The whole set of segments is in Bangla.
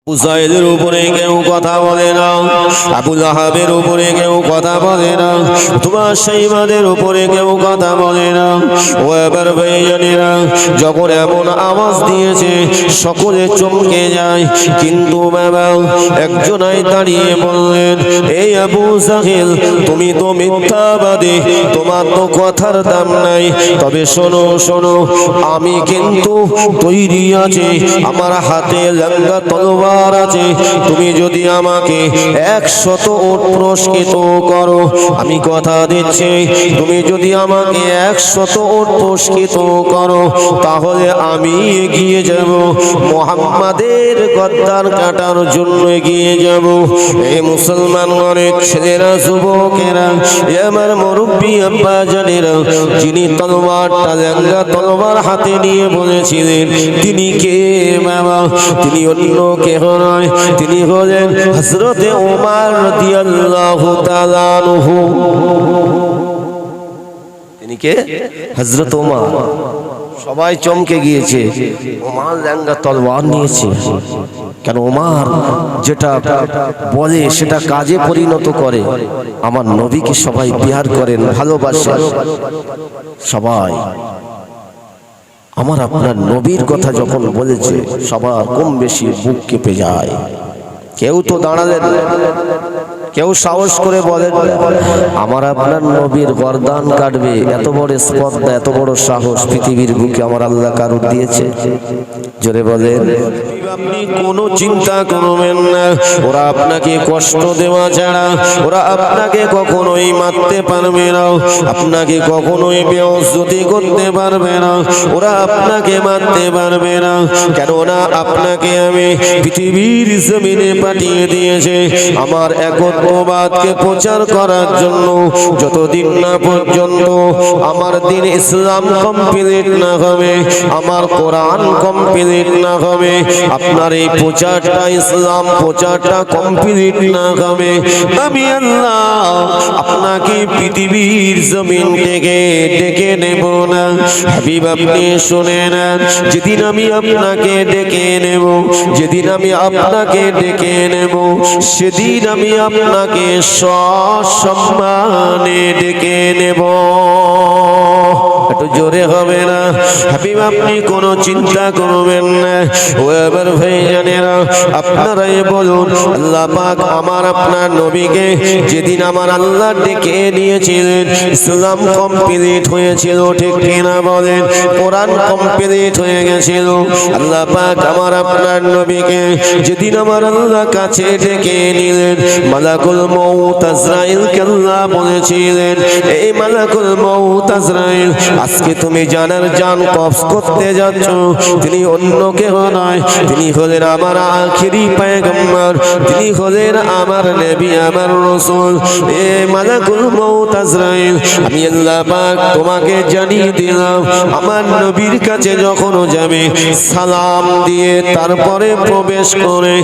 উসাইদের উপরে কেউ কথা বলে না, আবু লাহাবের উপরে কেউ কথা বলে না, তোমার শাইবাদের উপরে কেউ কথা বলে না। ও এবার ভাইজানেরা, যখন এমন আওয়াজ দিয়েছে সকলে চমকে যায়। কিন্তু বাবা একজনাই দাঁড়িয়ে বললেন, এই আবু জাহেল, তুমি তো মিথ্যাবাদী, তোমার তো কথার দাম নাই। তবে শোনো শোনো, আমি কিন্তু তৈরি আছি, আমার হাতে লাঙ্গা তলোয়ার আছে। তুমি যদি আমাকে 100 উট পুরস্কৃত করো, আমি কথা দিচ্ছি, তুমি যদি আমাকে 100 উট পুরস্কৃত করো, তাহলে আমি এগিয়ে যাব, মুহাম্মাদের গদ্দার কাটার জন্য এগিয়ে যাব। এই মুসলমান অনেক ছেলেরা, যুবকেরা, আমার মুরব্বী আব্বা জানেরা, যিনি তলোয়ারটা লাঙ্গা তলোয়ার হাতে নিয়ে বলেছিলেন, তিনি কে বাবা? তিনি অন্য কেহ নয়, তিনি হলেন হযরতে ওমর রাদিয়াল্লাহু তাআলা আনহু। তিনি কে? হযরত ওমর। সবাই চমকে গিয়েছে, ওমর লাঙ্গা তলোয়ার নিয়েছে। কেন? ওমর যেটা বলে সেটা কাজে পরিণত করে। আমার নবীকে সবাই বিহার করেন, ভালোবাসেন সবাই। আমার আপনার নবীর কথা যখন বলেছে, সবার কম বেশি বুক কেঁপে যায়। কেউ তো দাঁড়ালেন, কেউ সাহস করে বলেন আমার আপনার নবীর গর্দান কাটবে। এত বড় স্পর্ধা, এত বড় সাহস পৃথিবীর বুকে আমার আল্লাহ কারুর দিয়েছে? জোরে বলেন। আপনি কোনো চিন্তা করবেন না, ওরা আপনাকে কষ্ট দেওয়া ছাড়া ওরা আপনাকে কখনোই মারতে পারবে না, আপনাকে কখনোই বেইজ্জতি করতে পারবে না, ওরা আপনাকে মারতে পারবে না। কেননা আপনাকে আমি পৃথিবীর জমিনে পাঠিয়ে দিয়েছে আমার একত্ববাদকে প্রচার করার জন্য। যতদিন না পর্যন্ত আমার দিন ইসলাম কমপ্লিট না হবে, আমার কোরআন কমপ্লিট না হবে, আপনার এই প্রচারটা, ইসলাম প্রচারটা কমপ্লিট না হবে, আমি আল্লাহ আপনাকে পৃথিবীর জমিন থেকে ডেকে নেব না। হাবিব আপনি শুনে নেন, যেদিন আমি আপনাকে ডেকে নেব, যেদিন আমি আপনাকে ডেকে নেব, সেদিন আমি আপনাকে সসম্মানে ডেকে নেব। একটু জোরে হবে না? হাবিব আপনি কোনো চিন্তা করবেন না। ও এবার ভাইজানেরা, আপনারাই বলুন, আল্লাহ পাক আমার আপনার নবীকে যেদিন আমার আল্লাহ ডেকে নিয়েছিলেন, ইসলাম কমপ্লিট হয়েছিল, ঠিক কিনা বলেন? কোরআন কমপ্লিট হয়ে গেছিল। আল্লাহ পাক আমার আপনার নবীকে যেদিন আমার আল্লাহ কাছে ডেকে নিলেন, মালাকুল মউত আজরাইলকে আল্লাহ বলেছিলেন, এই মালাকুল মউত আজরাইল, আজকে তুমি জানার জান কবজ করতে যাচ্ছ। তিনি অন্য কেউ নয়, তিনি হলেন আমার আখিরি পয়গম্বর, তিনি হলেন আমার নবী, আমার রাসূল। এ মালাকুল মউত আজরাইল, আমি আল্লাহ পাক তোমাকে জানিয়ে দিলাম, আমার নবীর কাছে যখন যাবে, সালাম দিয়ে তারপরে প্রবেশ করে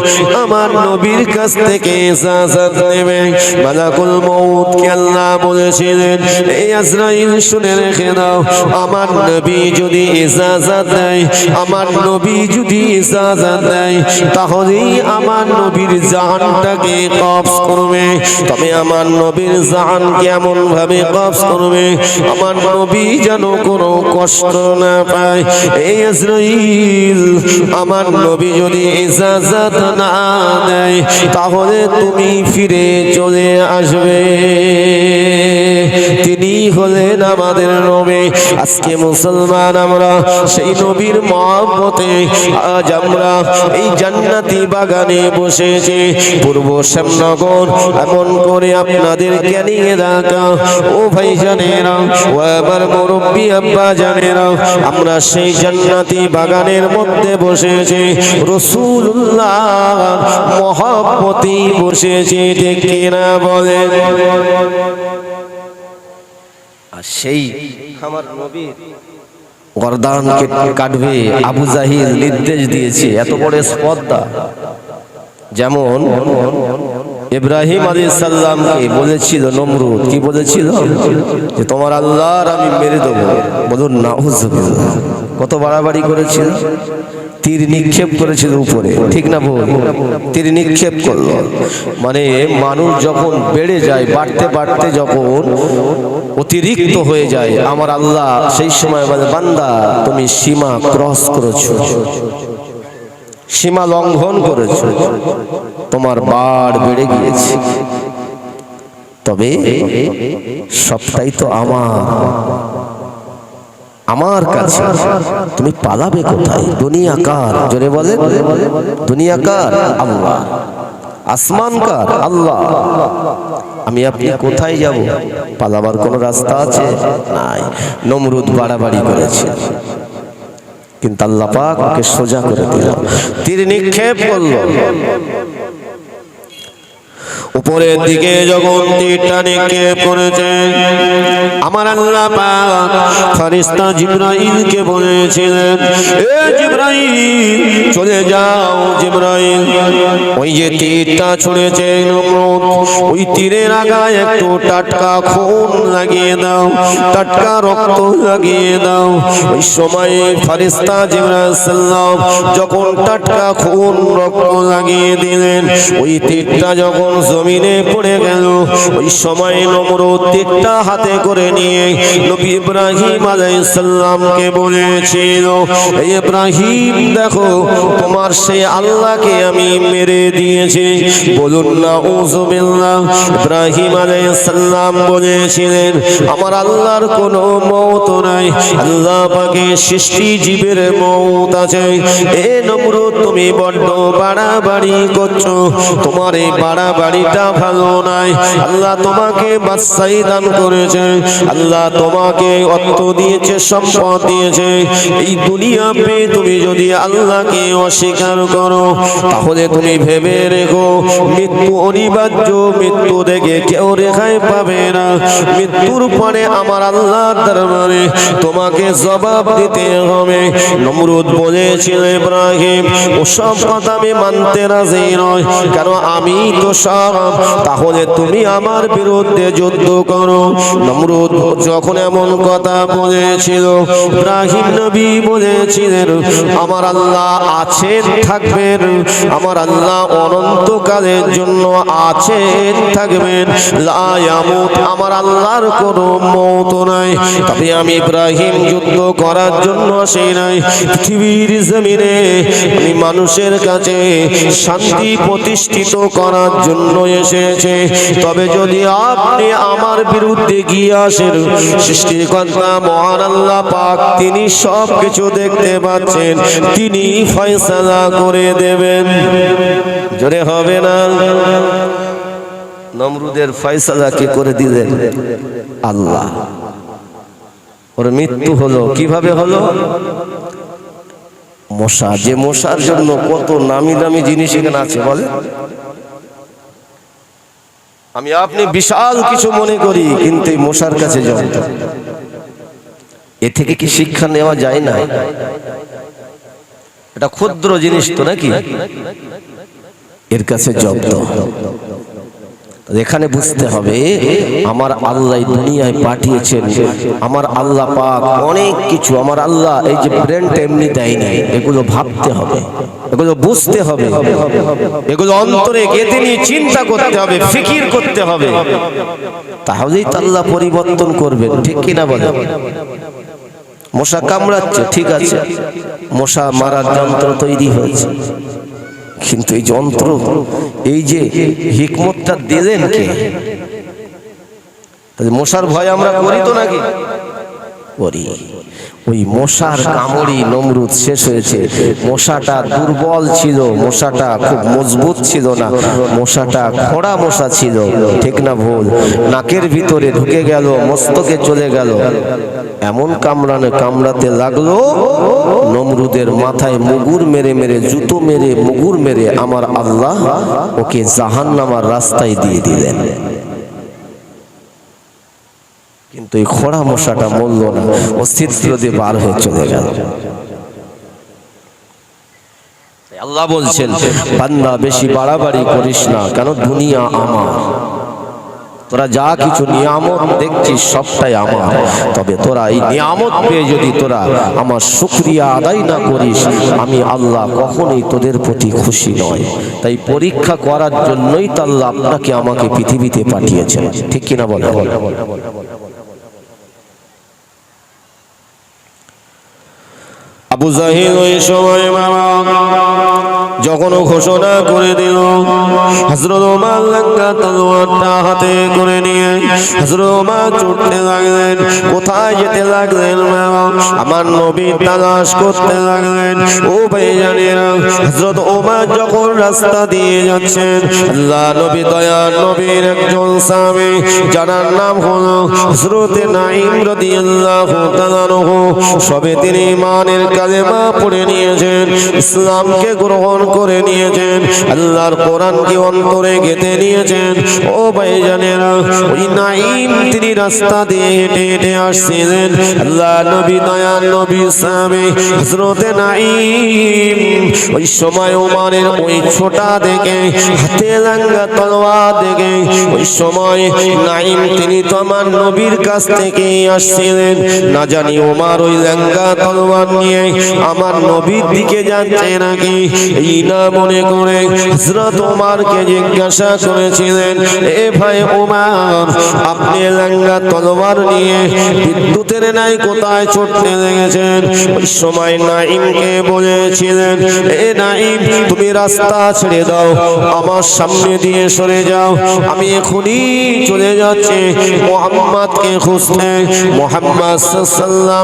আমার নবীর কাছ থেকে ইজাজত নেবে। মালাকুল মউত কে আল্লাহ বলেছিলেন, এই আজরাইল শুনে রেখে দাও, আমার নবী যদি ইজাজত দেয়, আমার নবী যদি ইজাজত দেয়, তাহলেই আমার নবীর জানটাকে কবজ করবে। তবে আমার নবীর জান কেমন ভাবে কবজ করবে? আমার নবী যেন কোনো কষ্ট না পায়। এই আজরাইল, আমার নবী যদি ইজাজত না দেয়, তাহলে তুমি ফিরে চলে আসবে। তিনি হলেন আমাদের নবী। আজকে মুসলমান আমরা সেই নবীর মহব্বতে আজ আমরা এই জান্নাতি বাগানে বসেছি। পূর্ব শ্যামনগর এমন করে আপনাদের জ্ঞানিয়ে রাখা ও ভাইজানেরা, ও আমার মুরব্বী আব্বা জানেরা, আমরা সেই জান্নাতি বাগানের মধ্যে বসেছি, রাসূলুল্লাহ মহব্বতে বসেছি, ঠিক কিনা বলেন? আর সেই আমার নবী গর্দান কাটবে, আবু জাহিল নির্দেশ দিয়েছে। এত বড় স্পর্ধা। যেমন ইব্রাহিম আলাইহিস সালামকে বলেছিল নমরুদ, কি বলেছিল? যে তোমার আল্লাহর আমি মেরে দেবো। বলুন নাউজুবিল্লাহ। কত বাড়াবাড়ি করেছিল। তীর নিক্ষেপ করেছিল উপরে, ঠিক না বল? তীর নিক্ষেপ করলো, মানে মানুষ যখন বেড়ে যায়, বাড়তে বাড়তে যখন অতিরিক্ত হয়ে যায়, আমার আল্লাহ সেই সময় বলে, বান্দা তুমি সীমা ক্রস করেছো, সীমা লঙ্ঘন করেছো, তোমার বাড় বেড়ে গিয়েছে, তবে সবটাই তো আমার কাছে, তুমি পালাবে কোথায়? দুনিয়া কার? জোরে বলে, দুনিয়া কার? আল্লাহ। আসমান কার? আল্লাহ। আমি আপনি কোথায় যাব? পালাবার কোনো রাস্তা আছে? নাই। নমরুদ বাড়াবাড়ি করেছে, কিন্তু আল্লাহ পাক ওকে সোজা করে দিল, তীর নিক্ষেপ করলো। উপরের দিকে যখন তীরটা নিক্ষেপ করেছে, আমার আল্লাহ পাক ফেরেশতা জিবরাইলকে বলেছিলেন, এ জিবরাইল চলে যাও। জিবরাইল ওই যে তীরটা ছুঁড়েছে নমরুদ, ওই তীরের আগায় একটু টাটকা খুন লাগিয়ে দাও, টাটকা রক্ত লাগিয়ে দাও। ওই সময় ফেরেশতা জিবরাইল সাল্লাম যখন টাটকা খুন রক্ত লাগিয়ে দিলেন, ওই তীরটা যখন জমিনে পড়ে গেল, ওই সময় নমরুদ তীরটা হাতে করে নিয়ে নবী ইব্রাহিম আলাইহিস সালামকে বলেছিল, হে ইব্রাহিম দেখো তোমার সেই আল্লাহকে আমি মেরে দিয়েছি, বলুন না উযুবিল্লাহ। ইব্রাহিম আলাইহিস সালাম বলেছিলেন, আমার আল্লাহর কোনো মওত নাই, আল্লাহ পাকের সৃষ্টি জীবের মওত আছে। এ নমরুদ তুমি বড্ড বাড়াবাড়ি করছো, তোমার এই বাড়াবাড়িটা ভালো নাই। আল্লাহ তোমাকে বাদশাহী দান করেছে, আল্লাহ তোমাকে অর্থ দিয়েছে, সম্পদ দিয়েছে। এই দুনিয়া পেয়ে তুমি যদি আল্লাহকে অস্বীকার করো, তাহলে তুমি ভেবে রেখো মৃত্যু অনিবার্য, মৃত্যু দেখে কেউ রেহাই পাবে না। মৃত্যুর পরে আমার আল্লাহর দরবারে তোমাকে জবাব দিতে হবে। নমরুদ বলেছিল, ইব্রাহিম ওসব কথা আমি মানতে রাজি নয়, কারণ আমি তো সব, তাহলে তুমি আমার বিরুদ্ধে যুদ্ধ করো। নমরুদ যখন এমন কথা বলেছিল, ইব্রাহিম নবী বলেছিলেন, আমার আল্লাহ আছেন থাকবেন, আমার আল্লাহ অনন্তকালের জন্য আছেন থাকবেন, লা ইয়ামুত, আমার আল্লাহর কোনো মওত নাই। তবে আমি ইব্রাহিম যুদ্ধ করার জন্য আসি নাই, পৃথিবীর জমিনে আমি মানুষের কাছে শান্তি প্রতিষ্ঠিত করার জন্য এসেছে। তবে যদি আপনি আমার বিরুদ্ধে গিয়ে আসেন, সৃষ্টিকর্তা মহান আল্লাহ পাক তিনি সব কিছু দেখতে পাচ্ছেন, তিনি ফয়সালা করে দেবেন। জোরে হবে না? নমরুদের ফয়সালা কে করে দিলেন? আল্লাহ। ওর মৃত্যু হলো কিভাবে হলো? মশা, যে মশার জন্য কত নামি দামি জিনিস এখানে আছে বলে। আমি আপনি বিশাল কিছু মনে করি, কিন্তু এই মশার কাছে জব্দ। এ থেকে কি শিক্ষা নেওয়া যায় না? এটা ক্ষুদ্র জিনিস তো নাকি, এর কাছে জব্দ। এখানে বুঝতে হবে আমার আল্লাহ দুনিয়ায় পাঠিয়েছেন, আমার আল্লাহ পাক অনেক কিছু, আমার আল্লাহ এই যে ব্রেনটা এমনি দেয় নাই, এগুলো ভাবতে হবে, এগুলো বুঝতে হবে, এগুলো অন্তরে গেঁথে নিয়ে চিন্তা করতে হবে, ফিকির করতে হবে, তাহলেই তো আল্লাহ পরিবর্তন করবেন, ঠিক কিনা বলে? মশা কামড়াচ্ছে, ঠিক আছে, মশা মারার যন্ত্র তৈরি হয়েছে, কিন্তু এই যন্ত্র, এই যে হিকমতটা দিলেন কে? মশার ভয় আমরা করি তো নাকি? করি। ওই মশার কামড়ি নমরুদ শেষ হয়েছে। মশাটা দুর্বল ছিল, মশাটা খুব মজবুত ছিল না, মশাটা খোঁড়া মশা ছিল, ঠিক না ভুল? নাকের ভিতরে ঢুকে গেল, মস্তকে চলে গেল, এমন কামড়াতে লাগলো, নমরুদের মাথায় মুগুর মেরে মেরে, জুতো মেরে, মুগুর মেরে আমার আল্লাহ ওকে জাহান্নামের রাস্তায় দিয়ে দিলেন। কিন্তু এই খোঁড়া মশাটা মরল না, অস্তিত্ব দিয়ে বার হয়ে চলে গেল। আল্লাহ বলছেন, বান্দা বেশি বাড়াবাড়ি করিস না, কেন দুনিয়া আমার। তোরা যা কিছু নিয়ামত দেখছিস সবটাই আমার, তবে তোরা এই নিয়ামত পেয়ে যদি তোরা আমার শুকরিয়া আদায় না করিস, আমি আল্লাহ কখনোই তোদের প্রতি খুশি নয়। তাই পরীক্ষা করার জন্যই তো আল্লাহ আপনাকে আমাকে পৃথিবীতে পাঠিয়েছেন, ঠিক কিনা বলে? আবু জাহিল ওই সময় যখন ঘোষণা করে দিল, হযরত ওমর লঙ্কা তলোয়ারটা হাতে করে নিয়ে হযরত ওমর ছুটতে লাগলেন। কোথায় যেতে লাগলেন? আমার নবী তালাশ করতে লাগলেন। ও ভাইজানেরা, হযরত ওমর যখন রাস্তা দিয়ে যাচ্ছেন, আল্লাহ নবী দয়ার নবীর একজন সাহাবী যার নাম হলো হযরত নাঈম রাদিয়াল্লাহু তাআলা আনহু, সবে তিনি ঈমানের কালেমা পড়ে নিয়েছেন, ইসলামকে গ্রহণ করে নিয়েছেন, আল্লাহর কোরআনকে অন্তরে গেঁথে নিয়েছেন। ও ভাইজানেরা, ওই নাঈম তিনি রাস্তা দিয়ে হেঁটে হেঁটে আসছিলেন। আল্লাহ নবী দয়ার নবী সাহাবী হযরত নাঈম ওই সময় ওমরের ওই ছোটা দেখে, হাতে লাঙ্গা তলোয়ার দেখে, ওই সময় নাঈম তিনি তো আমার নবীর কাছ থেকে আসছিলেন, না জানি ওমর ওই লাঙ্গা তলোয়ার নিয়ে আমার নবীর দিকে যাচ্ছে নাকি। এই না মনে করে হযরত ওমরকে জিজ্ঞাসা করেছিলেন, এ ভাই ওমর, আপনি লাঙ্গা তলোয়ার নিয়ে বিদ্যুতের নাই কোথায় ছুটতে লেগেছেন? ওই সময় নাঈমকে বলেছিলেন, এ নাঈম, তুমি রাস্তা ছেড়ে দাও, আমার সামনে দিয়ে সরে যাও, আমি এখনই চলে যাচ্ছি মুহাম্মদকে খুঁজতে, মুহাম্মদ সাল্লাল্লাহু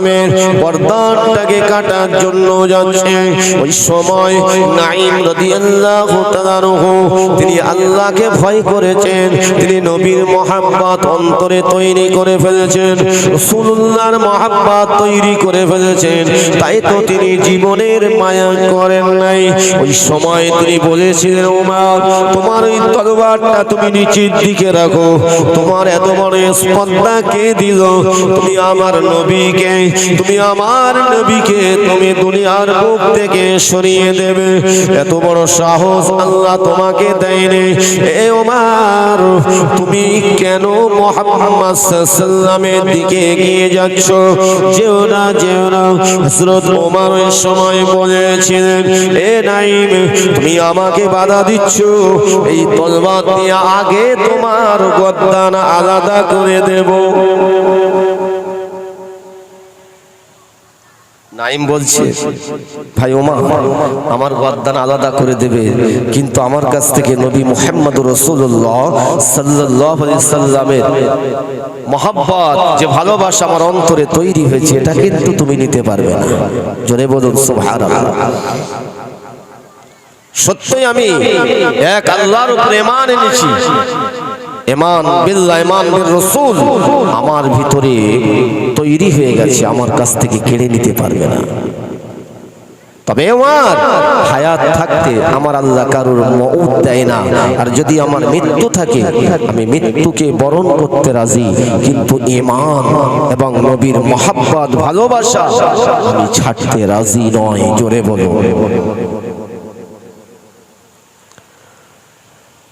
বরদানটাকে কাটার জন্য যাচ্ছে। ওই সময় নাঈম রাদিয়াল্লাহু তাআলা আনহু তিনি আল্লাহকে ভয় করেছেন, তিনি নবীর মহব্বত অন্তরে তৈরি করে ফেলেছেন, রাসূলুল্লাহর মহব্বত তৈরি করে ফেলেছেন, তাই তো তিনি জীবনের মায়া করেন নাই। ওই সময় তিনি বলেছিলেন, ওমর, তোমার ওই তলোয়ারটা তুমি নিচের দিকে রাখো, তোমার এত বড় স্পর্ধা কে দিল? তুমি আমার নবীকে, তুমি আমার নবীকে তুমি দুনিয়ার বুক থেকে সরিয়ে দেবে, এত বড় সাহস আল্লাহ তোমাকে দেয়নি। এ ওমর, তুমি কেন মুহাম্মদ সাল্লাল্লাহু দিকে এগিয়ে যাচ্ছ? যেও না, যেও না। হযরত ওমর ওই সময় বলেছিলেন, এ নাঈম, তুমি আমাকে বাধা দিচ্ছ, এই তলোয়ার দিয়ে আগে তোমার গর্দান আলাদা করে দেব। নাঈম বলছে, ভাই ওমর, আমার গর্দান আলাদা করে দেবে, কিন্তু আমার কাছ থেকে নবী মুহাম্মদুর রাসূলুল্লাহ সাল্লাল্লাহু আলাইহি সাল্লামের মহব্বত, যে ভালোবাসা আমার অন্তরে তৈরি হয়েছে, এটা কিন্তু তুমি নিতে পারবে না। জোরে বলুন সুবহানাল্লাহ। সত্যই আমি এক আল্লাহর উপর ঈমান এনেছি, ঈমান বিল্লাহ, ঈমান বির রাসূল আমার ভিতরে তৈরি হয়ে গেছে, আমার কাছ থেকে কেড়ে নিতে পারবে না। তবে ওমর, হায়াত থাকতে আমার আল্লাহ কারোর মউত দেয় না, আর যদি আমার মৃত্যু থাকে আমি মৃত্যুকে বরণ করতে রাজি, কিন্তু ঈমান এবং নবীর মহব্বত ভালোবাসা আমি ছাড়তে রাজি নয়। জোরে বলো।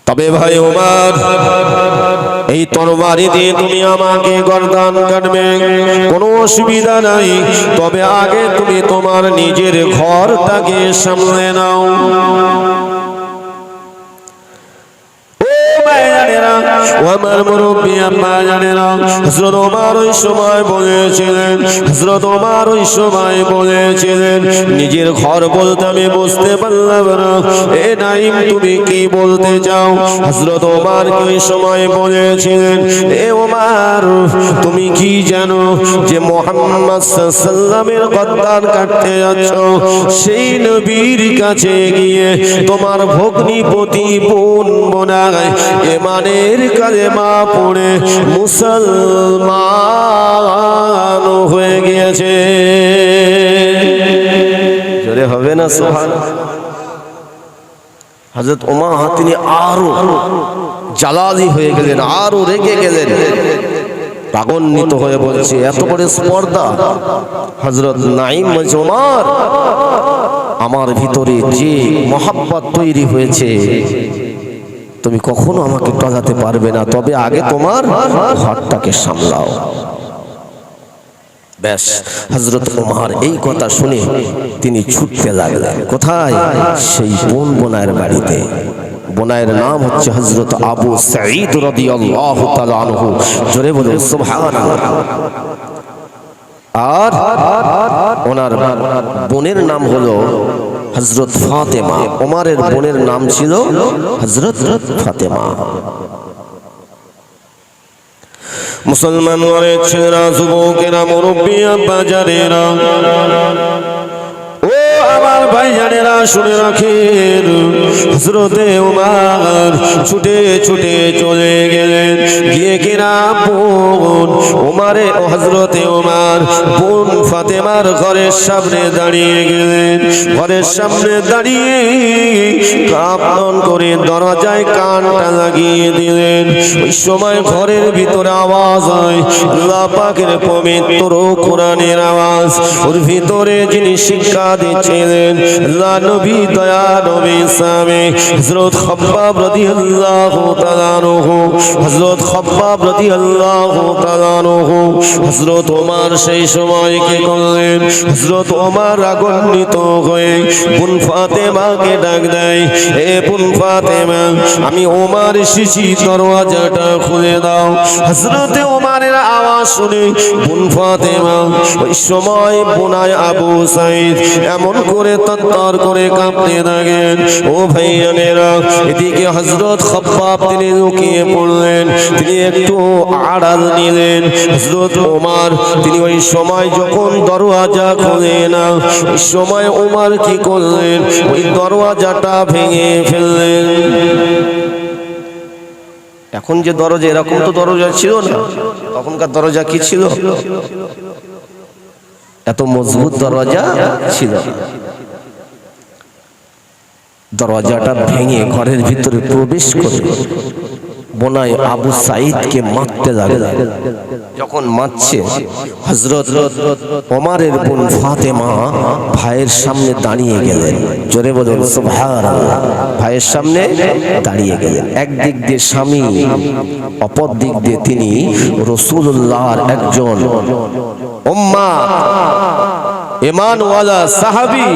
তবে ভাই ওমর, এই তরবারি দিয়ে তুমি আমাকে গর্দান কাটবে, কোনো অসুবিধা নাই, তবে আগে তুমি তোমার নিজের ঘরটাকে সামলে নাও। আমার মুরব্বী আম্মা জানেরা, হযরত ওমর ওই সময় বলেছিলেন, হযরত ওমর ওই সময় বলেছিলেন, নিজের ঘর বলতে আমি বুঝতে পারলাম না, এ নাঈম তুমি কি বলতে চাও? হযরত ওমর ওই সময় বলেছিলেন, এ ওমর, তুমি কি জানো যে মুহাম্মদ সাল্লাল্লাহু আলাইহি গর্দান কাটতে যাচ্ছ, সেই নবীর কাছে গিয়ে তোমার ভগ্নিপতি বোন বোনায় ঈমানের কালেমা পড়ে মুসলমান হয়ে গিয়েছে। জোরে হবে না সুবহানাল্লাহ। হযরত ওমর তিনি আরো জালালি হয়ে গেলেন, আরো রেগে গেলেন, রাগান্বিত হয়ে বলছে, এত বড় স্পর্ধা। হযরত নাঈম বলছে, ওমর, আমার ভিতরে যে মহব্বত তৈরি হয়েছে তুমি কখনো আমাকে টলাতে পারবে না, তবে আগে তোমার ঘরটাকে সামলাও। ব্যাস, হযরত ওমর এই কথা শুনে তিনি ছুটতে লাগলেন। কোথায়? সেই বোনায়ের বাড়িতে। বোনায়ের নাম হচ্ছে হযরত আবু সাঈদ রাদিয়াল্লাহু তাআলা আনহু। জোরে বলুন সুবহানাল্লাহ। আর ওনার বোনের নাম হলো হযরত ফাতেমা। ওমরের বোনের নাম ছিল হযরত ফাতেমা। মুসলমান ঘরের ছেলেরা, যুবকেরা, মুরব্বিয়া, বাজারেরা, ও আমার ভাইজানেরা শুনে রাখেন, হযরতে ওমর ছুটে ছুটে চলে গেলেন। গিয়ে কিনা বোন ওমরে ও হযরতে ওমর বোন ফাতেমার ঘরের সামনে দাঁড়িয়ে গেলেন। ঘরের সামনে দাঁড়িয়ে কাঁপন করে দরজায় কানটা লাগিয়ে দিলেন। ওই সময় ঘরের ভিতরে আওয়াজ হয় আল্লাহ পাকের পবিত্র কোরআনের আওয়াজ। ওর ভিতরে যিনি শিক্ষা দিচ্ছিলেন আল্লাহ নবী, দয়া নবী সামে হযরত খাব্বাব রাদিয়াল্লাহু তাআলা আনহু, হযরত খাব্বাব রাদিয়াল্লাহু তাআলা আনহু। হযরত ওমর সেই সময় কি করলেন? হযরত ওমর রাগান্বিত হয়ে বোন ফাতেমাকে ডাক দেয়, এ বোন ফাতেমা, আমি ওমর এসেছি, দরওয়াজাটা খুলে দাও। হযরতে ওমরের আওয়াজ শুনে বোন ফাতেমা ওই সময় বোনায় আবু সাঈদ এমন করে তত্তর করে কাঁপতে থাকেন। ও ভাইয়ানেরা, এদিকে হযরত খাব্বাব তিনি লুকিয়ে পড়লেন, তিনি একটু আড়াল নিলেন। হযরত ওমর তিনি ওই সময় যখন দরওয়াজা খোলে না, ওই সময় ওমর কি করলেন? ওই দরওয়াজাটা ভেঙে ফেললেন। এখন যে দরজা, এরকম তো দরজা ছিল না। তখনকার দরজা কি ছিল? এত মজবুত দরজা ছিল। দরজাটা ভেঙে ঘরের ভিতরে প্রবেশ করে বোনাই আবু সাঈদকে মারতে লাগলেন। যখন মারছে, হযরত ওমরের বোন ফাতেমা ভাইয়ের সামনে দাঁড়িয়ে গেলেন। জোরে বলুন সুবহানাল্লাহ। ভাইয়ের সামনে দাঁড়িয়ে গেলেন। একদিক দিয়ে স্বামী, অপর দিক দিয়ে তিনি রাসূলুল্লাহর একজন উম্মাহ, ঈমানওয়ালা সাহাবী।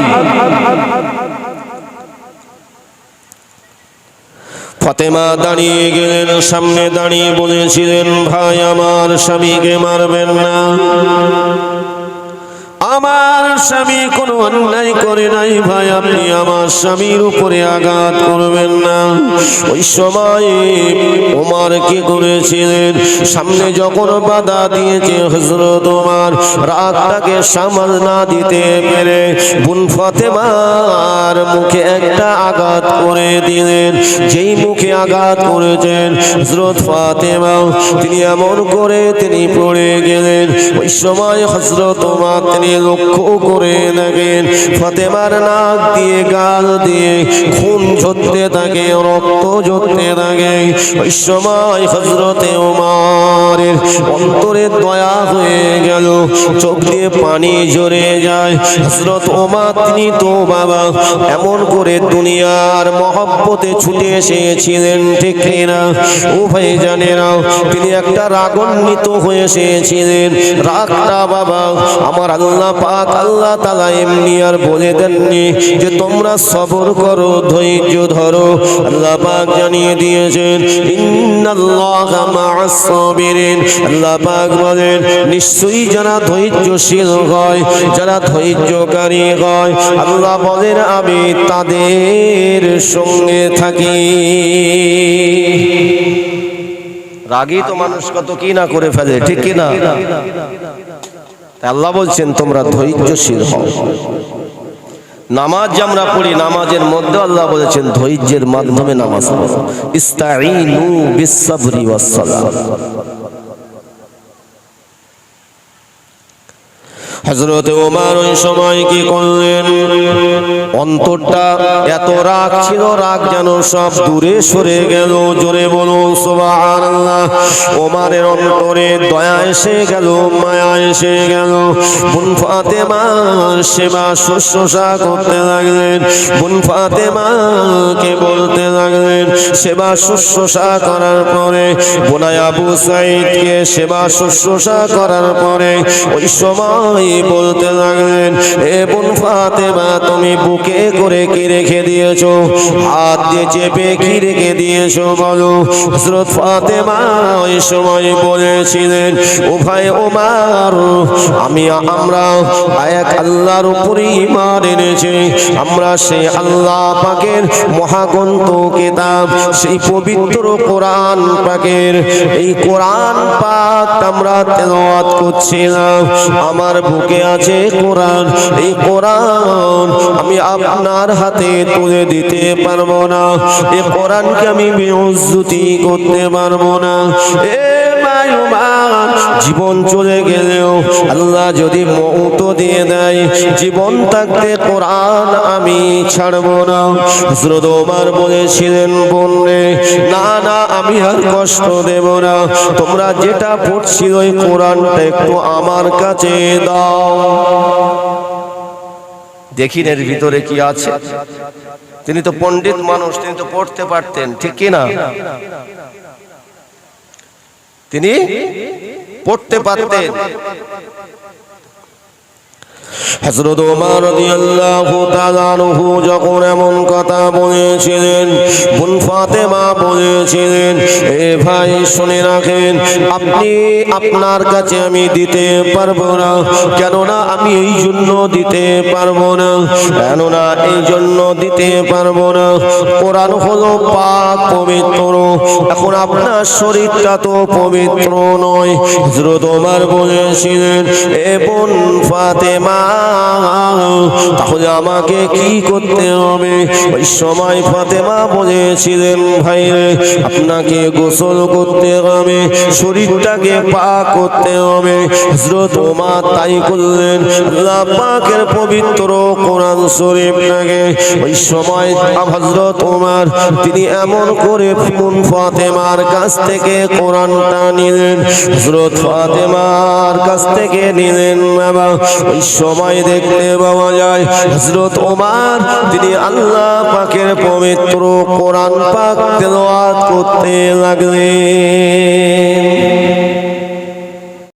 ফাতেমা দাঁড়িয়ে গেলেন, সামনে দাঁড়িয়ে বলেছিলেন, ভাই আমার স্বামীকে মারবেন না। আমার স্বামী কোনো অন্যায় করে নাই, ভাই আপনি আমার স্বামীর উপরে আঘাত করবেন না। ওই সময় ওমর কি করেছিলেন? সামনে যখন বাধা দিয়েছে হযরত ওমর রাগটাকে সামাল না দিতে পেরে বোন ফাতেমার মুখে একটা আঘাত করে দিলেন। যেই মুখে আঘাত করেছেন হযরত ফাতেমা তিনি এমন করে তিনি পড়ে গেলেন। ওই সময় হযরত ওমর তিনি লক্ষ্য করে দেখেন ফাতেমার নাক দিয়ে, গাল দিয়ে খুন ঝরতে থাকে, রক্ত ঝরতে থাকে। ওই সময় হযরতে ওমরের অন্তরে দয়া হয়ে গেল, চোখ দিয়ে পানি ঝরে যায়। হযরত ওমর তিনি তো বাবা এমন করে দুনিয়ার মহব্বতে ছুটে এসেছিলেন, ঠিক না? ও ভাইজানেরা, তিনি একটা রাগান্বিত হয়ে এসেছিলেন। রাগটা বাবা আমার আল্লাহ পাক আল্লাহ তাআলা এমনি আর বলে দেননি যে তোমরা সবর করো, ধৈর্য ধরো। আল্লাহ পাক জানিয়ে দিয়েছেন ইন্নাল্লাহা মা'আস সাবিরিন। আল্লাহ পাক বলেন নিশ্চয়ই যারা ধৈর্যশীল হয়, যারা ধৈর্যকারী হয়, আল্লাহ বলেন আমি তাদের সঙ্গে থাকি। রাগী তো মানুষ কত কি না করে ফেলে, ঠিক কি না? আল্লাহ বলছেন তোমরা ধৈর্যশীল হও। নামাজ আমরা পড়ি, নামাজের মধ্যে আল্লাহ বলেছেন ধৈর্যের মাধ্যমে নামাজ পড়ো। ইস্তাঈনু বিস-সাবরি ওয়াস-সালাহ। হযরত ওমর ওই সময় কি করলেন? অন্তরটা এত রাগ ছিল, রাগ যেন সব দূরে সরে গেল। জোরে বলুন সুবহানাল্লাহ। ওমরের অন্তরে দয়া এসে গেল, মায়া এসে গেল। বোন ফাতেমার সেবা শুশ্রূষা করতে লাগলেন। বোন ফাতেমাকে বলতে লাগলেন সেবা শুশ্রূষা করার পরে বোনাই আবু সাঈদকে সেবা শুশ্রূষা করার পরে ওই সময় বলতে লাগলেন, এ বোন ফাতেমা তুমি বুকে করে কি রেখে দিয়েছো, হাত দিয়ে চেপে কি রেখে দিয়েছো বলো। হযরত ফাতেমা ওই সময় বলেছিলেন, ও ভাই ওমর, আমরা এক আল্লাহর উপরে ঈমান এনেছি, আমরা সেই আল্লাহ পাকের মহাগ্রন্থ কিতাব সেই পবিত্র কোরআন পাকের এই কোরআন পাক আমরা তেলাওয়াত করছিলাম, আমার বুকে আছে কোরআন, এই কোরআন আমি আপনার হাতে তুলে দিতে পারবো না, এই কোরআনকে আমি বেইজ্জতি করতে পারবো না। জীবন চলে গেলেও আল্লাহ যদি মওত দিয়ে দেয়, জীবন থাকতে কোরআন আমি ছাড়বো না। হযরত ওমর বলেছিলেন, বোন রে, না না আমি আর কষ্ট দেব না, তোমরা যেটা পড়ছিল ওই কোরআনটা একটু আমার কাছে দাও, দেখিন এর ভিতরে কি আছে। তিনি তো পণ্ডিত মানুষ, তিনি তো পড়তে পারতেন, ঠিক কি না? তিনি পড়তে পারতেন। হযরত ওমর রাদিয়াল্লাহু তাআলা আনহু যখন এমন কথা বলেছিলেন, বোন ফাতেমা বলেছিলেন, এ ভাই শুনে রাখেন, আপনি আপনার কাছে আমি দিতে পারবো না, কেননা আমি এই জন্য দিতে পারবো না, কেননা এই জন্য দিতে পারবো না, কোরআন হলো পাক পবিত্র, এখন আপনার শরীরটা তো পবিত্র নয়। হযরত ওমর বলেছিলেন, এ বোন ফাতেমা তাহলে আমাকে কি করতে হবে? ওই সময় ফাতেমা বলেছিলেন, ভাই আপনাকে গোসল করতে হবে, শরীরটাকে পাক করতে হবে। হযরত ওমর তাই করলেন, আল্লাহ পাকের পবিত্র কোরআন শরীফটাকে ওই সময় হযরত ওমর তিনি এমন করে বোন ফাতেমার কাছ থেকে কোরআনটা নিলেন, হযরত ফাতেমার কাছ থেকে নিলেন। বাবা ওই সময় দেখতে পাওয়া যায় হযরত ওমর তিনি আল্লাহ পাকের পবিত্র কোরআন পাক তেলাওয়াত করতে লাগলেন।